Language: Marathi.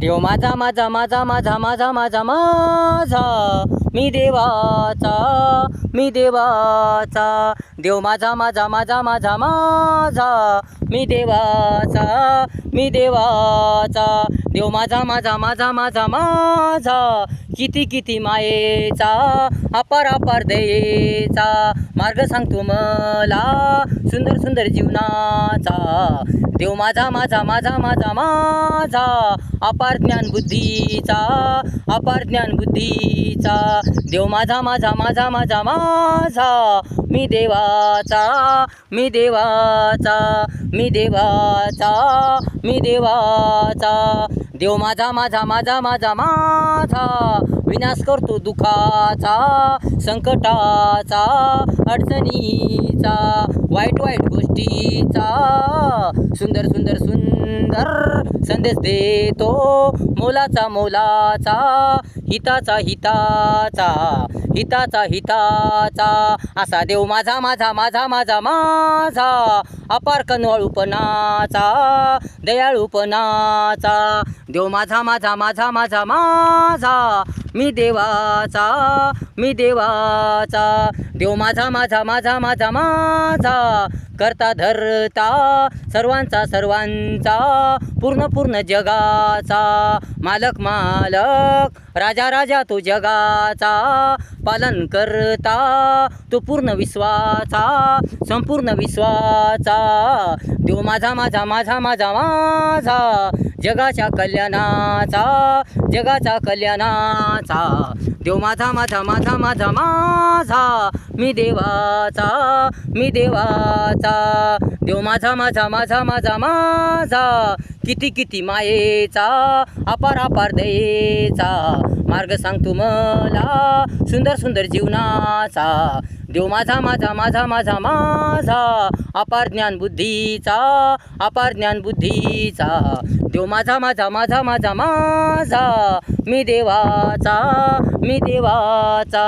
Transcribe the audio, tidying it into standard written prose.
देव माझा माझा माझा माझा माझा माझा माझा मी देवाचा मी देवाचा देव माझा माझा माझा माझा माझा मी देवाचा मी देवाचा देव माझा माझा माझा माझा माझा किती किती मायेचा अपार अपार दयेचा मार्ग सांगतो मला सुंदर सुंदर जीवनाचा देव माझा माझा माझा माझा माझा अपार ज्ञान बुद्धीचा अपार ज्ञान बुद्धीचा देव माझा माझा माझा माझा माझा मी देवाचा मी देवाचा मी देवाचा मी देवाचा देव माझा माझा माझा माझा माझा विनाश करतो दुःखाचा संकटाचा अडचणीचा वाईट वाईट गोष्टीचा सुंदर सुंदर सुंदर संदेश देतो मोलाचा मोलाचा हिताचा हिताचा हिताचा हिताचा असा देव माझा माझा माझा माझा माझा अपार कनवाळूपणाचा दयाळूपणाचा देव माझा माझा माझा माझा माझा मी देवाचा मी देवाचा देव माझा माझा माझा माझा माझा करता धरता सर्वांचा सर्वांचा पूर्ण पूर्ण जगाचा मालक मालक राजा राजा तो जगाचा पालन करता तो पूर्ण विश्वाचा संपूर्ण विश्वाचा देव माझा माझा माझा माझा माझा जगाच्या कल्याणाचा जगाच्या कल्याणाचा देव माझा माझा माझा माझा माझा मी देवाचा मी देवाचा देव माझा माझा माझा माझा माझा किती किती मायेचा अपार अपार दयेचा मार्ग सांगतो मला सुंदर सुंदर जीवनाचा देव माझा माझा माझा माझा माझा अपार ज्ञान बुद्धीचा अपार ज्ञान बुद्धीचा देव माझा माझा माझा माझा माझा मी देवाचा मी देवाचा।